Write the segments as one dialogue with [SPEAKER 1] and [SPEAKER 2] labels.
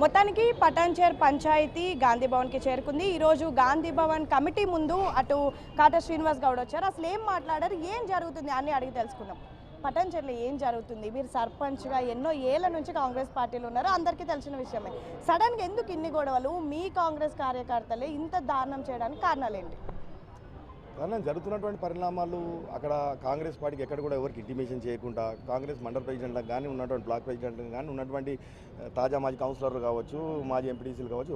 [SPEAKER 1] మొత్తానికి పటాన్చేర్ పంచాయతీ గాంధీ భవన్కి చేరుకుంది. ఈరోజు గాంధీ భవన్ కమిటీ ముందు అటు కాటా శ్రీనివాస్ గౌడ్ వచ్చారు. అసలు ఏం మాట్లాడారు, ఏం జరుగుతుంది అని అడిగి తెలుసుకుందాం. పటాన్చేర్లో ఏం జరుగుతుంది? మీరు సర్పంచ్గా ఎన్నో ఏళ్ల నుంచి కాంగ్రెస్ పార్టీలో ఉన్నారు, అందరికీ తెలిసిన విషయమే. సడన్గా ఎందుకు ఇన్ని గొడవలు? మీ కాంగ్రెస్ కార్యకర్తలే ఇంత దారుణం చేయడానికి కారణాలు ఏంటి?
[SPEAKER 2] కానీ జరుగుతున్నటువంటి పరిణామాలు అక్కడ కాంగ్రెస్ పార్టీకి ఎక్కడ కూడా ఎవరికి ఇంటిమేషన్ చేయకుండా కాంగ్రెస్ మండల ప్రెసిడెంట్లకు కానీ ఉన్నటువంటి బ్లాక్ ప్రెసిడెంట్లకు కానీ ఉన్నటువంటి తాజా మాజీ కౌన్సిలర్లు కావచ్చు, మాజీ ఎంపీటీసీలు కావచ్చు,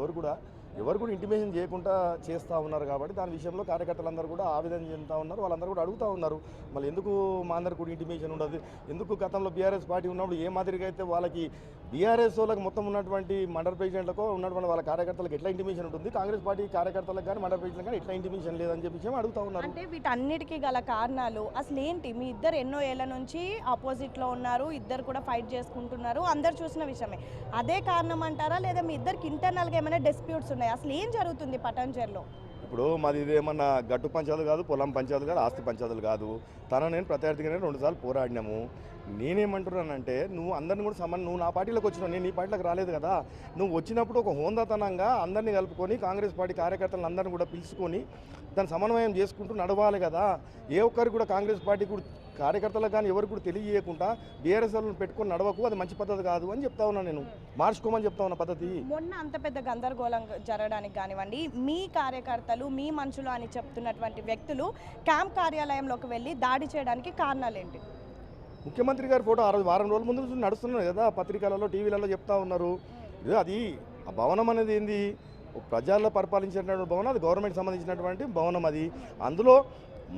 [SPEAKER 2] ఎవరు కూడా ఇంటిమేషన్ చేయకుండా చేస్తూ ఉన్నారు. కాబట్టి దాని విషయంలో కార్యకర్తలందరూ కూడా ఆవేదన చెందుతూ ఉన్నారు. వాళ్ళందరూ కూడా అడుగుతూ ఉన్నారు, మళ్ళీ ఎందుకు మా అందరికి కూడా ఇంటిమేషన్ ఉండదు, ఎందుకు గతంలో బీఆర్ఎస్ పార్టీ ఉన్నప్పుడు ఏ మాదిరిగా అయితే వాళ్ళకి బీఆర్ఎస్ వాళ్ళకి మొత్తం ఉన్నటువంటి మండల ప్రెసిడెంట్లకు ఉన్నటువంటి వాళ్ళ కార్యకర్తలకు ఎట్లా ఇంటిమేషన్ ఉంటుంది, కాంగ్రెస్ పార్టీ కార్యకర్తలకు కానీ మండల ప్రెసిడెంట్ కానీ ఎట్లా ఇంటిమేషన్ లేదని చెప్పి అడుగుతూ ఉన్నారు.
[SPEAKER 1] అంటే వీటన్నిటికీ గల కారణాలు అసలు ఏంటి? మీ ఇద్దరు ఎన్నో ఏళ్ల నుంచి ఆపోజిట్లో ఉన్నారు, ఇద్దరు కూడా ఫైట్ చేసుకుంటున్నారు, అందరు చూసిన విషయమే. అదే కారణం అంటారా, లేదా మీ ఇద్దరికి ఇంటర్నల్గా ఏమైనా డిస్ప్యూట్స్ ఉన్నాయి? అసలు ఏం జరుగుతుంది పటాన్చేర్లో?
[SPEAKER 2] ఇప్పుడు మాది ఇదేమన్నా గట్టు పంచాయతీలు కాదు, పొలం పంచాయతీలు కాదు, ఆస్తి పంచాయతీలు కాదు. నేను ప్రత్యర్థిగానే 2 సార్లు పోరాడినాము. నేనేమంటున్నానంటే, నువ్వు అందరిని కూడా నువ్వు నా పార్టీలోకి వచ్చినావు, నేను నీ పార్టీలోకి రాలేదు కదా. నువ్వు వచ్చినప్పుడు ఒక హోందాతనంగా అందరినీ కలుపుకొని కాంగ్రెస్ పార్టీ కార్యకర్తలను అందరినీ కూడా పిలుచుకొని దాన్ని సమన్వయం చేసుకుంటూ నడవాలి కదా. ఏ ఒక్కరికి కూడా కాంగ్రెస్ పార్టీ కూడా కార్యకర్తలకు కానీ ఎవరికి కూడా తెలియకుండా బీఆర్ఎస్ వాళ్ళని పెట్టుకొని నడవకు, అది మంచి పద్ధతి కాదు అని చెప్తా ఉన్నా. నేను మార్చుకోమని చెప్తా ఉన్నా పద్ధతి.
[SPEAKER 1] మొన్న అంత పెద్ద గందరగోళం జరగడానికి కానివ్వండి, మీ కార్యకర్తలు మీ మనుషులు అని చెప్తున్నటువంటి వ్యక్తులు క్యాంప్ కార్యాలయంలోకి వెళ్ళి దాడి చేయడానికి కారణాలు ఏంటి?
[SPEAKER 2] ముఖ్యమంత్రి గారి ఫోటో వారం రోజుల ముందు నుంచి నడుస్తున్నారు కదా, పత్రికలలో టీవీలలో చెప్తా ఉన్నారు. అది ఆ భవనం అనేది ఏంది, ప్రజల్లో పరిపాలించినటువంటి భవనం, అది గవర్నమెంట్ సంబంధించినటువంటి భవనం. అది అందులో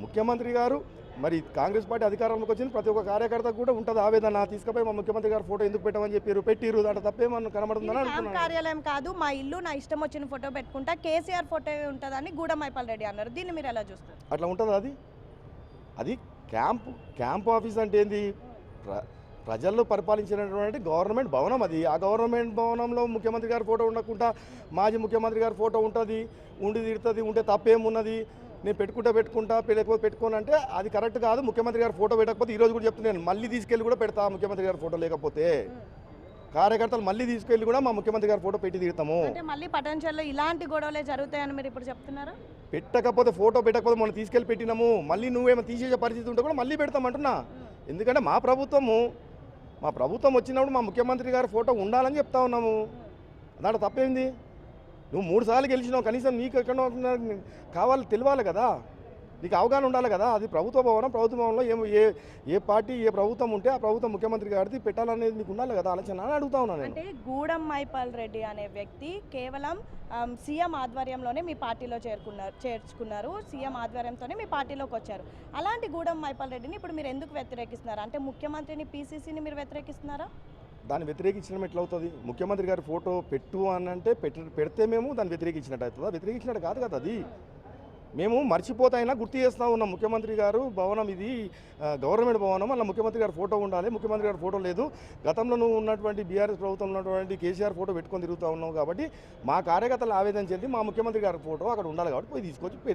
[SPEAKER 2] ముఖ్యమంత్రి గారు మరి కాంగ్రెస్ పార్టీ అధికారంలోకి వచ్చింది, ప్రతి ఒక్క కార్యకర్తకు కూడా ఉంటుంది ఆవేదన. తీసుకుపోయి మా ముఖ్యమంత్రి గారు ఫోటో ఎందుకు పెట్టమని పెట్టిరు, దాంట్లో తప్పేమన్నా కనబడుతుందని అనుకున్నాను.
[SPEAKER 1] కార్యాలయం కాదు, మా ఇల్లు నా ఇష్టం వచ్చిన ఫోటో పెట్టుకుంటా, కేసీఆర్ ఫోటో ఉంటుందని గూడమైపాల్ రెడ్డి అన్నారు. దీన్ని మీరు ఎలా చూస్తారు?
[SPEAKER 2] అట్లా ఉంటుంది. అది క్యాంప్ ఆఫీస్ అంటే ఏంది, ప్రజల్లో పరిపాలించినటువంటి గవర్నమెంట్ భవనం. అది ఆ గవర్నమెంట్ భవనంలో ముఖ్యమంత్రి గారి ఫోటో ఉండకుండా మాజీ ముఖ్యమంత్రి గారి ఫోటో ఉంటుంది, ఉండి తిడుతుంది, ఉంటే తప్పేమున్నది, నేను పెట్టుకుంటా లేకపోతే పెట్టుకోను అంటే అది కరెక్ట్ కాదు. ముఖ్యమంత్రి గారు ఫోటో పెట్టకపోతే ఈరోజు కూడా చెప్తున్నాను, మళ్ళీ తీసుకెళ్ళి కూడా పెడతా. ముఖ్యమంత్రి గారి ఫోటో లేకపోతే కార్యకర్తలు మళ్ళీ తీసుకెళ్ళి కూడా మా ముఖ్యమంత్రి గారి ఫోటో పెట్టి తీరుతాము.
[SPEAKER 1] అంటే మళ్ళీ పటాన్చేర్లో ఇలాంటి గొడవలే జరుగుతాయని మీరు ఇప్పుడు చెప్తున్నారా?
[SPEAKER 2] ఫోటో పెట్టకపోతే మనం తీసుకెళ్ళి పెట్టినాము, మళ్ళీ నువ్వేమో తీసేసే పరిస్థితి ఉంటే కూడా మళ్ళీ పెడతామంటున్నా. ఎందుకంటే మా ప్రభుత్వం వచ్చినప్పుడు మా ముఖ్యమంత్రి గారి ఫోటో ఉండాలని చెప్తా ఉన్నాము. దాంట్లో తప్పేంది? నువ్వు 3 సార్లు గెలిచినావు, కనీసం నీకు ఎక్కడ కావాలి తెలియాలి కదా, నీకు అవగాహన ఉండాలి కదా. అది ప్రభుత్వ భవనంలో ఏ పార్టీ ఏ ప్రభుత్వం ఉంటే ఆ ప్రభుత్వం ముఖ్యమంత్రి గారిది పెట్టాలనేది నీకు ఉండాలి కదా, ఆలోచన అని అడుగుతా ఉన్నాను.
[SPEAKER 1] అంటే గూడమైపాల్ రెడ్డి అనే వ్యక్తి కేవలం సీఎం ఆధ్వర్యంలోనే మీ పార్టీలో చేర్చుకున్నారు, సీఎం ఆధ్వర్యంతోనే మీ పార్టీలోకి వచ్చారు. అలాంటి గూడమైపాల్ రెడ్డిని ఇప్పుడు మీరు ఎందుకు వ్యతిరేకిస్తున్నారు? అంటే ముఖ్యమంత్రిని, పీసీసీని మీరు వ్యతిరేకిస్తున్నారా?
[SPEAKER 2] దాన్ని వ్యతిరేకించడం ఎట్లా అవుతుంది? ముఖ్యమంత్రి గారి ఫోటో పెట్టు అని అంటే పెడితే మేము దాన్ని వ్యతిరేకించినట్టు అవుతుందా? వ్యతిరేకించినట్టు కాదు కదా. అది మేము మర్చిపోతాయినా గుర్తు చేస్తూ ఉన్నాం. ముఖ్యమంత్రి గారు భవనం ఇది గవర్నమెంట్ భవనం, అలా ముఖ్యమంత్రి గారి ఫోటో ఉండాలి. ముఖ్యమంత్రి గారి ఫోటో లేదు. గతంలో నువ్వు ఉన్నటువంటి బీఆర్ఎస్ ప్రభుత్వం ఉన్నటువంటి కేసీఆర్ ఫోటో పెట్టుకొని తిరుగుతూ ఉన్నావు. కాబట్టి మా కార్యకర్తలు ఆవేదన చెంది మా ముఖ్యమంత్రి గారి ఫోటో అక్కడ ఉండాలి కాబట్టి పోయి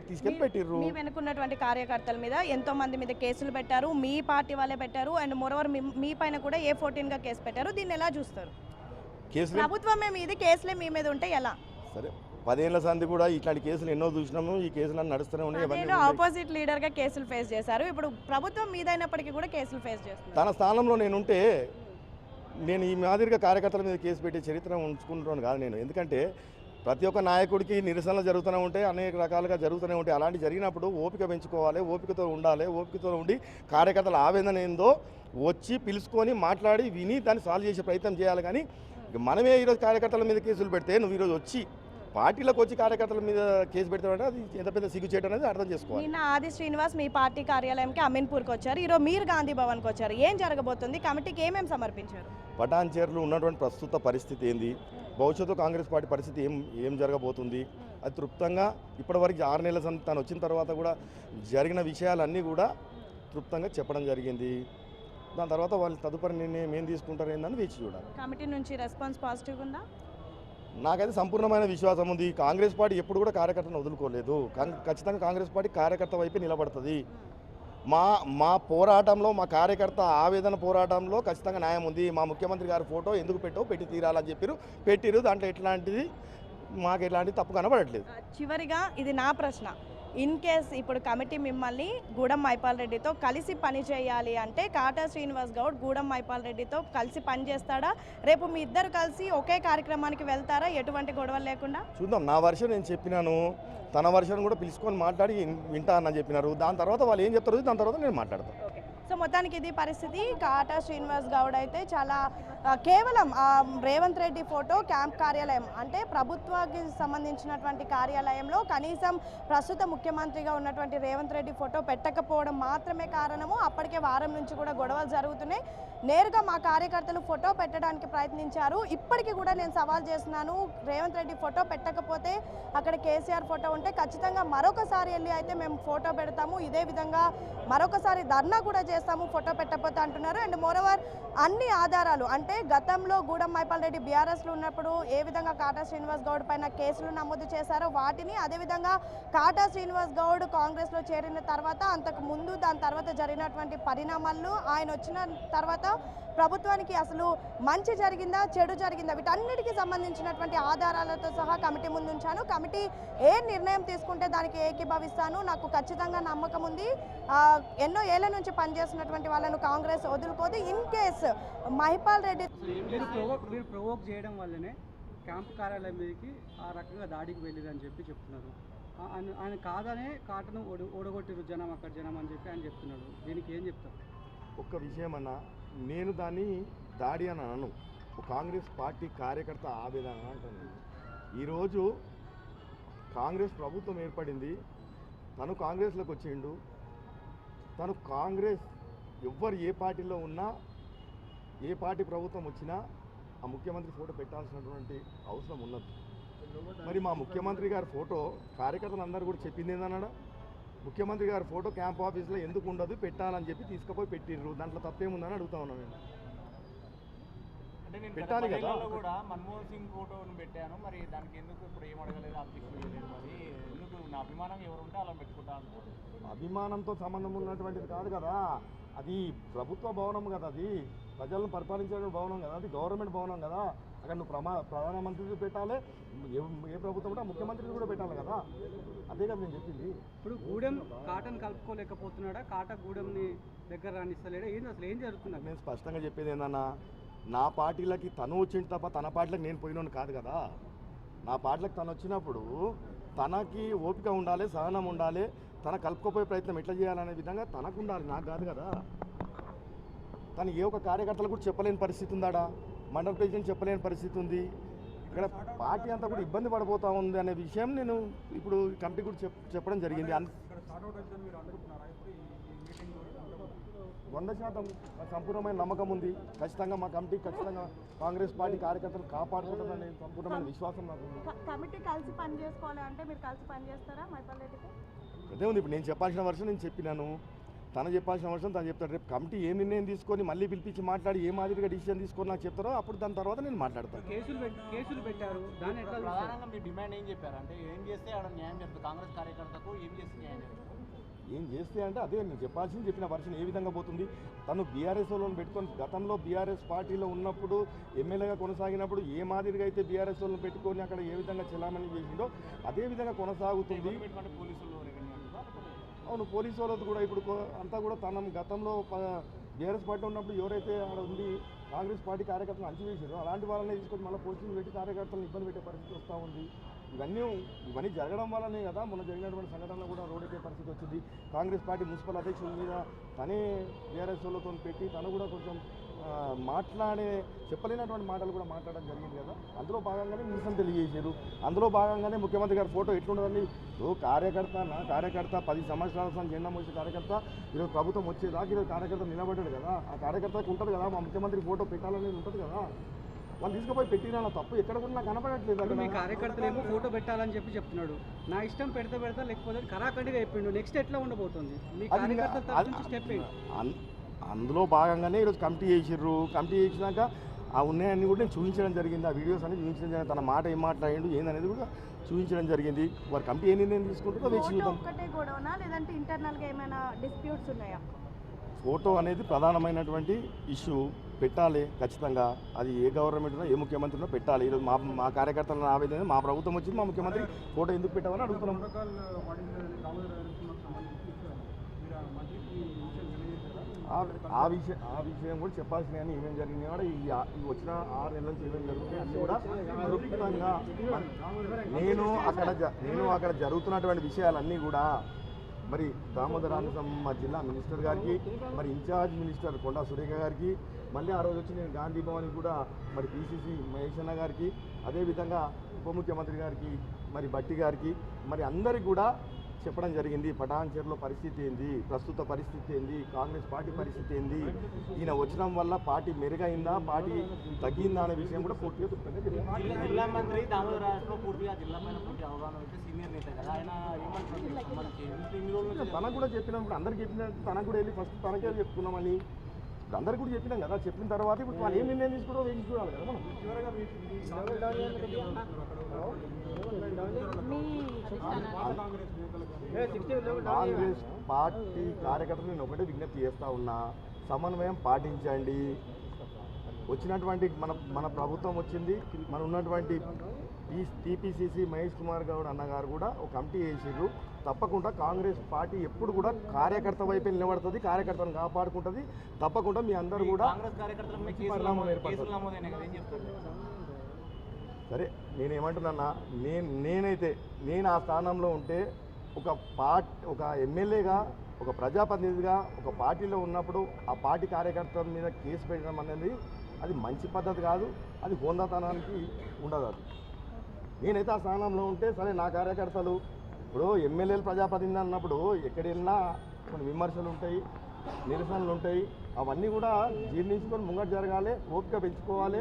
[SPEAKER 2] తీసుకెళ్ళి పెట్టిర్రు.
[SPEAKER 1] మీ వెనుకున్నటువంటి కార్యకర్తల మీద ఎంతో మంది మీద కేసులు పెట్టారు, మీ పార్టీ వాళ్ళే పెట్టారు. అండ్ మోరోవర్ మీ పైన కూడా A14గా కేసు పెట్టారు. దీన్ని ఎలా చూస్తారు? ప్రభుత్వమే మీది, కేసులే మీ మీద ఉంటే ఎలా?
[SPEAKER 2] సరే, 10 ఏళ్ల సంది కూడా ఇట్లాంటి కేసులు ఎన్నో చూసినాము. ఈ కేసులు నడుస్తూనే ఉన్నాయి.
[SPEAKER 1] ఆపోజిట్ లీడర్గా కేసులు ఫేస్ చేశారు, ఇప్పుడు ప్రభుత్వం మీదైనప్పటికీ కూడా కేసులు ఫేస్ చేస్తారు.
[SPEAKER 2] తన స్థానంలో నేనుంటే నేను ఈ మాదిరిగా కార్యకర్తల మీద కేసు పెట్టే చరిత్ర ఉంచుకుంటున్నాను కాదు నేను. ఎందుకంటే ప్రతి ఒక్క నాయకుడికి నిరసనలు జరుగుతూనే ఉంటాయి, అనేక రకాలుగా జరుగుతూనే ఉంటాయి. అలాంటి జరిగినప్పుడు ఓపిక పెంచుకోవాలి, ఓపికతో ఉండాలి. ఓపికతో ఉండి కార్యకర్తల ఆవేదన ఏందో వచ్చి పిలుచుకొని మాట్లాడి విని దాన్ని సాల్వ్ చేసే ప్రయత్నం చేయాలి. కానీ మనమే ఈరోజు కార్యకర్తల మీద కేసులు పెడితే నువ్వు ఈరోజు వచ్చి పార్టీలోకి వచ్చి కార్యకర్తల మీద కేసు పెడతామంటే అది ఎంత పెద్ద సిగ్గు చేయడం అనేది అర్థం చేసుకోవాలి.
[SPEAKER 1] నిన్న ఆది శ్రీనివాస్ మీ పార్టీ కార్యాలయంకి అమీన్పూర్కి వచ్చారు, ఈరోజు మీరు గాంధీ భవన్కి వచ్చారు. ఏం జరగబోతుంది? కమిటీకి ఏమేమి సమర్పించారు?
[SPEAKER 2] పటాన్చేర్లో ఉన్నటువంటి ప్రస్తుత పరిస్థితి ఏంది, భవిష్యత్తు కాంగ్రెస్ పార్టీ పరిస్థితి ఏం జరగబోతుంది, అది తృప్తంగా ఇప్పటివరకు 6 నెలల తను వచ్చిన తర్వాత కూడా జరిగిన విషయాలన్నీ కూడా తృప్తంగా చెప్పడం జరిగింది. దాని తర్వాత వాళ్ళు తదుపరి నిర్ణయం ఏం తీసుకుంటారు ఏందని వేచి చూడాలి.
[SPEAKER 1] కమిటీ నుంచి రెస్పాన్స్ పాజిటివ్గా ఉందా?
[SPEAKER 2] నాకైతే సంపూర్ణమైన విశ్వాసం ఉంది. కాంగ్రెస్ పార్టీ ఎప్పుడు కూడా కార్యకర్తను వదులుకోలేదు. ఖచ్చితంగా కాంగ్రెస్ పార్టీ కార్యకర్త వైపే నిలబడుతుంది. మా మా పోరాటంలో మా కార్యకర్త ఆవేదన పోరాటంలో ఖచ్చితంగా న్యాయం ఉంది. మా ముఖ్యమంత్రి గారి ఫోటో ఎందుకు పెట్టి తీరాలని చెప్పారు, పెట్టిరు. దాంట్లో ఎట్లాంటిది మాకు ఎలాంటి తప్పు కనబడట్లేదు.
[SPEAKER 1] చివరిగా ఇది నా ప్రశ్న, ఇన్ కేస్ ఇప్పుడు కమిటీ మిమ్మల్ని గూడెం మైపాల్ రెడ్డితో కలిసి పని చేయాలి అంటే కాటా శ్రీనివాస్ గౌడ్ గూడెం మైపాల్ రెడ్డితో కలిసి పని చేస్తాడా? రేపు మీ ఇద్దరు కలిసి ఒకే కార్యక్రమానికి వెళ్తారా ఎటువంటి గొడవలు లేకుండా?
[SPEAKER 2] చూద్దాం. నా వర్షన్ నేను చెప్పినాను, తన వర్షన్ కూడా పిలుచుకొని మాట్లాడి వింటా అని చెప్పినారు. దాని తర్వాత వాళ్ళు ఏం చెప్తారు, దాని తర్వాత నేను మాట్లాడతాను.
[SPEAKER 1] సో మొత్తానికి ఇది పరిస్థితి. కాటా శ్రీనివాస్ గౌడ్ అయితే చాలా కేవలం రేవంత్ రెడ్డి ఫోటో క్యాంప్ కార్యాలయం అంటే ప్రభుత్వానికి సంబంధించినటువంటి కార్యాలయంలో కనీసం ప్రస్తుత ముఖ్యమంత్రిగా ఉన్నటువంటి రేవంత్ రెడ్డి ఫోటో పెట్టకపోవడం మాత్రమే కారణము. అప్పటికే వారం నుంచి కూడా గొడవలు జరుగుతున్నాయి. నేరుగా మా కార్యకర్తలు ఫోటో పెట్టడానికి ప్రయత్నించారు. ఇప్పటికీ కూడా నేను సవాల్ చేస్తున్నాను, రేవంత్ రెడ్డి ఫోటో పెట్టకపోతే అక్కడ కేసీఆర్ ఫోటో ఉంటే ఖచ్చితంగా మరొకసారి వెళ్ళి అయితే మేము ఫోటో పెడతాము, ఇదే విధంగా మరొకసారి ధర్నా కూడా చేస్తాము ఫోటో పెట్టకపోతే అంటున్నారు. అండ్ మోరోవర్ అన్ని ఆధారాలు అంటే గతంలో గూడెం మైపాల్ రెడ్డి బీఆర్ఎస్లో ఉన్నప్పుడు ఏ విధంగా కాటా శ్రీనివాస్ గౌడ్ పైన కేసులు నమోదు చేశారో వాటిని, అదేవిధంగా కాటా శ్రీనివాస్ గౌడ్ కాంగ్రెస్లో చేరిన తర్వాత అంతకు ముందు దాని తర్వాత జరిగినటువంటి పరిణామాలు, ఆయన వచ్చిన తర్వాత ప్రభుత్వానికి అసలు మంచి జరిగిందా చెడు జరిగిందా వీటన్నిటికీ సంబంధించినటువంటి ఆధారాలతో సహా కమిటీ ముందు ఉంచాను. కమిటీ ఏ నిర్ణయం తీసుకుంటే దానికి ఏకీభవిస్తాను. నాకు ఖచ్చితంగా నమ్మకం ఉంది. ఎన్నో ఏళ్ల నుంచి పనిచేస్తున్నటువంటి వాళ్ళను కాంగ్రెస్ వదులుకోదు. ఇన్ కేస్ మహిపాల్ రెడ్డి
[SPEAKER 3] మీరు ప్రొవోక్ చేయడం వల్లనే క్యాంప్ కార్యాలయం మీదకి ఆ రకంగా దాడికి వెళ్ళిరని చెప్పి చెప్తున్నారు. ఆయన కాదనే కాటను ఓడగొట్టిరు జనం అక్కడ జనం అని చెప్పి ఆయన చెప్తున్నాడు. దీనికి ఏం చెప్తారు?
[SPEAKER 2] ఒక్క విషయం అన్నా, నేను దాన్ని దాడి అని అనను. కాంగ్రెస్ పార్టీ కార్యకర్త ఆవేదన అంటాను. ఈరోజు కాంగ్రెస్ ప్రభుత్వం ఏర్పడింది, తను కాంగ్రెస్లోకి వచ్చిండు. తను కాంగ్రెస్ ఎవ్వరు ఏ పార్టీలో ఉన్నా, ఏ పార్టీ ప్రభుత్వం వచ్చినా ఆ ముఖ్యమంత్రి ఫోటో పెట్టాల్సినటువంటి అవసరం ఉన్నది. మరి మా ముఖ్యమంత్రి గారి ఫోటో కార్యకర్తలు అందరూ కూడా చెప్పింది ఏందన్నాడా, ముఖ్యమంత్రి గారి ఫోటో క్యాంప్ ఆఫీస్లో ఎందుకు ఉండదు, పెట్టాలని చెప్పి తీసుకుపోయి పెట్టిర్రు. దాంట్లో తప్పేముందని అడుగుతా ఉన్నాను నేను. పెట్టాలి కదా.
[SPEAKER 4] కూడా మన్మోహన్ సింగ్ ఫోటోను పెట్టాను, మరి దానికి ఎందుకు ఇప్పుడు ఏం అడగలేదు, అబ్జెక్షన్ చేయలేదు, మరి ఎందుకు నా అభిమానం ఎవరు ఉంటే అలా పెట్టుకుంటా అనుకోండి.
[SPEAKER 2] అభిమానంతో సంబంధం ఉన్నటువంటిది కాదు కదా, అది ప్రభుత్వ భవనం కదా, అది ప్రజలను పరిపాలించే భవనం కదా, అది గవర్నమెంట్ భవనం కదా. అక్కడ నువ్వు ప్రధానమంత్రిని పెట్టాలి, ఏ ప్రభుత్వం కూడా ముఖ్యమంత్రిని కూడా పెట్టాలి కదా. అదే కదా నేను చెప్పింది.
[SPEAKER 3] ఇప్పుడు గూడెం కాటన్ కలుపుకోలేకపోతున్నాడా, కాటా గూడెంని దగ్గర రానిస్తలేడా, ఏంది అసలు ఏం జరుగుతుంది?
[SPEAKER 2] నేను స్పష్టంగా చెప్పేది ఏందన్నా, నా పార్టీలకి తను వచ్చింది తప్ప తన పార్టీలకు నేను పోయినోని కాదు కదా. నా పార్టీలకు తను వచ్చినప్పుడు తనకి ఓపిక ఉండాలి, సహనం ఉండాలి, తన కలుపుకోపోయే ప్రయత్నం ఎట్లా చేయాలనే విధంగా తనకు ఉండాలి, నాకు కాదు కదా. తను ఏ ఒక్క కార్యకర్తలు కూడా చెప్పలేని పరిస్థితి ఉందాడా, మండల ప్రెసిడెంట్ చెప్పలేని పరిస్థితి ఉంది. ఇక్కడ పార్టీ అంతా కూడా ఇబ్బంది పడిపోతూ ఉంది అనే విషయం నేను ఇప్పుడు కమిటీ కూడా చెప్పడం జరిగింది. 100% సంపూర్ణమైన నమ్మకం ఉంది. ఖచ్చితంగా మా కమిటీ ఖచ్చితంగా కాంగ్రెస్ పార్టీ కార్యకర్తలు కాపాడుకుంటుందనే సంపూర్ణమైన విశ్వాసం నాకు ఉంది.
[SPEAKER 1] కమిటీ కలిసి పని చేసుకోవాలి అంటే మీరు కలిసి పని చేస్తారా మైపాల్ రెడ్డితో?
[SPEAKER 2] అదే ఉంది. ఇప్పుడు నేను చెప్పాల్సిన వర్షం నేను చెప్పినాను, తను చెప్పాల్సిన వర్షం తను చెప్తాడు. రేపు కమిటీ ఏ నిర్ణయం తీసుకొని మళ్ళీ పిలిపించి మాట్లాడి ఏ మాదిరిగా డిసిషన్ తీసుకొని నాకు చెప్తారో అప్పుడు దాని తర్వాత నేను మాట్లాడతాను.
[SPEAKER 3] కేసులు పెట్టారు, దాన్ని ఎట్లా
[SPEAKER 4] ప్రధానంగా మీ డిమాండ్ ఏం చెప్పారు అంటే ఏం చేస్తే ఆడ న్యాయం జరుగుతుంది, కాంగ్రెస్ కార్యకర్తకు ఏం చేస్తే న్యాయం జరుగుతుంది?
[SPEAKER 2] ఏం చేస్తే అంటే అదే నేను చెప్పాల్సింది చెప్పిన వర్షన్ ఏ విధంగా పోతుంది. తను బీఆర్ఎస్లో పెట్టుకొని గతంలో బీఆర్ఎస్ పార్టీలో ఉన్నప్పుడు ఎమ్మెల్యేగా కొనసాగినప్పుడు ఏ మాదిరిగా అయితే బీఆర్ఎస్లో పెట్టుకొని అక్కడ ఏ విధంగా చెలామణి చేసిందో అదే విధంగా కొనసాగుతుంది. అవును, పోలీసు వాళ్ళతో కూడా ఇప్పుడు అంతా కూడా తన గతంలో బీఆర్ఎస్ పార్టీ ఉన్నప్పుడు ఎవరైతే అక్కడ ఉండి కాంగ్రెస్ పార్టీ కార్యకర్తలు అంచివేసారో అలాంటి వాళ్ళని తీసుకొని మళ్ళీ పోలీసులు పెట్టి కార్యకర్తలను ఇబ్బంది పెట్టే పరిస్థితి వస్తూ ఉంది. ఇవన్నీ జరగడం వల్లనే కదా మొన్న జరిగినటువంటి సంఘటనలో కూడా రోడ్ ఎక్కే పరిస్థితి వచ్చింది. కాంగ్రెస్ పార్టీ మున్సిపల్ అధ్యక్షుల మీద తనే బీఆర్ఎస్ వాళ్ళతో పెట్టి తను కూడా కొంచెం చెప్పలేనటువంటి మాటలు కూడా మాట్లాడడం జరిగింది కదా. అందులో భాగంగానే నిరసన తెలియజేశారు. అందులో భాగంగానే ముఖ్యమంత్రి గారి ఫోటో ఎట్లుండదండి. కార్యకర్త 10 సంవత్సరాల జెండా మోసే కార్యకర్త ఈరోజు ప్రభుత్వం వచ్చేదాకా ఈరోజు కార్యకర్త నిలబడ్డాడు కదా. ఆ కార్యకర్తకు ఉంటుంది కదా మా ముఖ్యమంత్రి ఫోటో పెట్టాలనేది ఉంటుంది కదా. వాళ్ళు తీసుకుపోయి పెట్టిన తప్పు ఎక్కడ కూడా నాకు కనపడట్లేదు.
[SPEAKER 3] మీ కార్యకర్తలు ఏమో ఫోటో పెట్టాలని చెప్పి చెప్తున్నాడు. నా ఇష్టం పెడతా లేకపోతే కరాఖండిగా అయిపోయిండు. నెక్స్ట్ ఎట్లా ఉండబోతుంది మీ కార్యకర్తల తరఫు నుంచి స్టెప్?
[SPEAKER 2] అందులో భాగంగానే ఈరోజు కమిటీ చేసిర్రు. కమిటీ చేసినాక ఆ ఉన్నాయన్నీ కూడా నేను చూపించడం జరిగింది, ఆ వీడియోస్ అన్ని చూపించడం జరిగింది, తన మాట ఏం మాట్లాడిండు ఏందనేది కూడా చూపించడం జరిగింది. వారి కమిటీ ఏ నిర్ణయం తీసుకుంటుందో వేచి
[SPEAKER 1] ఫోటో
[SPEAKER 2] చూద్దాం.
[SPEAKER 1] ఒక్కటే గొడవనా లేదంటే ఇంటర్నల్గా ఏమైనా డిస్ప్యూట్స్ ఉన్నాయా?
[SPEAKER 2] ఫోటో అనేది ప్రధానమైనటువంటి ఇష్యూ, పెట్టాలి ఖచ్చితంగా. అది ఏ గవర్నమెంట్ ఉన్నా ఏ ముఖ్యమంత్రి ఉన్నా పెట్టాలి. ఈరోజు మా కార్యకర్తల ఆవేదన, మా ప్రభుత్వం వచ్చింది, మా ముఖ్యమంత్రి ఫోటో ఎందుకు పెట్టామని అడుగుతున్నాం. ఆ విషయం కూడా చెప్పాల్సిన కానీ ఏమేమి జరిగినాయి కూడా ఈ వచ్చిన 6 నెలల నుంచి ఏమేమి జరుగుతున్నాయి అన్నీ కూడా క్లుప్తంగా నేను అక్కడ జరుగుతున్నటువంటి విషయాలన్నీ కూడా మరి దామోదరాన్ని మా జిల్లా మినిస్టర్ గారికి, మరి ఇన్ఛార్జ్ మినిస్టర్ కొండా సురేఖ గారికి, మళ్ళీ ఆ రోజు వచ్చి నేను గాంధీ భవన్కి కూడా మరి పిసిసి మహేష్ అన్న గారికి, అదేవిధంగా ఉప ముఖ్యమంత్రి గారికి, మరి భట్టి గారికి, మరి అందరికి కూడా చెప్పడం జరిగింది. పటాన్చెరులో పరిస్థితి ఏంది, ప్రస్తుత పరిస్థితి ఏంది, కాంగ్రెస్ పార్టీ పరిస్థితి ఏంది, ఈయన వచ్చిన వల్ల పార్టీ మెరుగైందా, పార్టీ తగ్గిందా అనే విషయం కూడా పూర్తిగా
[SPEAKER 4] జిల్లా మంత్రి దామోదర రాజులో పూర్తిగా జిల్లా పైన పూర్తి అవగాహన అయితే సీనియర్ నేత కదా, ఆయన ఏమంటారు?
[SPEAKER 2] తనకు కూడా చెప్పినప్పుడు అందరికి చెప్పినట్టు తనకు కూడా వెళ్ళి ఫస్ట్ తనకే చెప్తున్నామని ఇప్పుడు అందరికి కూడా చెప్పినాం కదా. చెప్పిన తర్వాత ఇప్పుడు వాళ్ళు ఏం నిర్ణయం తీసుకోవడం వేసి చూడాలి కదా మనం. కాంగ్రెస్ పార్టీ కార్యకర్తలు నేను ఒకటే విజ్ఞప్తి చేస్తా ఉన్నా, సమన్వయం పాటించండి. వచ్చినటువంటి మన ప్రభుత్వం వచ్చింది, మన ఉన్నటువంటి టీపీసీసీ మహేష్ కుమార్ గౌడ్ అన్నగారు కూడా ఒక కమిటీ వేసిర్రు. తప్పకుండా కాంగ్రెస్ పార్టీ ఎప్పుడు కూడా కార్యకర్త వైపే నిలబడుతుంది, కార్యకర్తను కాపాడుకుంటుంది. తప్పకుండా మీ అందరూ కూడా పరిణామం ఏర్పడుతుంది. సరే నేనేమంటున్నా, నేను ఆ స్థానంలో ఉంటే ఒక ఎమ్మెల్యేగా, ఒక ప్రజాప్రతినిధిగా, ఒక పార్టీలో ఉన్నప్పుడు ఆ పార్టీ కార్యకర్తల మీద కేసు పెట్టడం అనేది అది మంచి పద్ధతి కాదు, అది హోందాతనానికి ఉండదు. అది నేనైతే ఆ స్థానంలో ఉంటే సరే నా కార్యకర్తలు ఇప్పుడు ఎమ్మెల్యేలు ప్రజాప్రతినిధి అన్నప్పుడు ఎక్కడైనా కొన్ని విమర్శలు ఉంటాయి, నిరసనలు ఉంటాయి, అవన్నీ కూడా జీర్ణించుకొని ముంగట జరగాలి, ఓపిక పెంచుకోవాలి,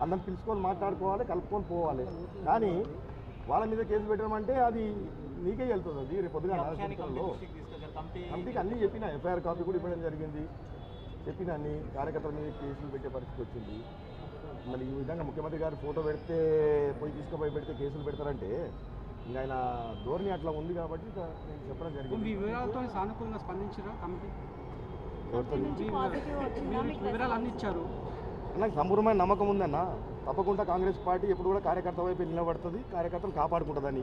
[SPEAKER 2] అందరం పిలుచుకొని మాట్లాడుకోవాలి, కలుపుకొని పోవాలి. కానీ వాళ్ళ మీద కేసు పెట్టడం అంటే అది నీకే వెళ్తుంది. అది రేపు పొద్దుగా కమిటీకి అన్నీ చెప్పిన, ఎఫ్ఐఆర్ కాపీ కూడా ఇవ్వడం జరిగింది, చెప్పిన అన్ని కార్యకర్తల మీద కేసులు పెట్టే పరిస్థితి వచ్చింది. మరి ఈ విధంగా ముఖ్యమంత్రి గారు ఫోటో పెడితే పోయి తీసుకుపోయి పెడితే కేసులు పెడతారంటే ఇంకా ఆయన ధోరణి అట్లా ఉంది కాబట్టి నేను చెప్పడం జరిగింది.
[SPEAKER 3] వివరాలతో సానుకూలంగా స్పందించారా కమిటీ? వివరాలు అన్ని ఇచ్చారు.
[SPEAKER 2] నాకు సంపూర్ణమైన నమ్మకం ఉందన్న. తప్పకుండా కాంగ్రెస్ పార్టీ ఎప్పుడు కూడా కార్యకర్త వైపు నిలబడుతుంది, కార్యకర్తలు కాపాడుకుంటుందని.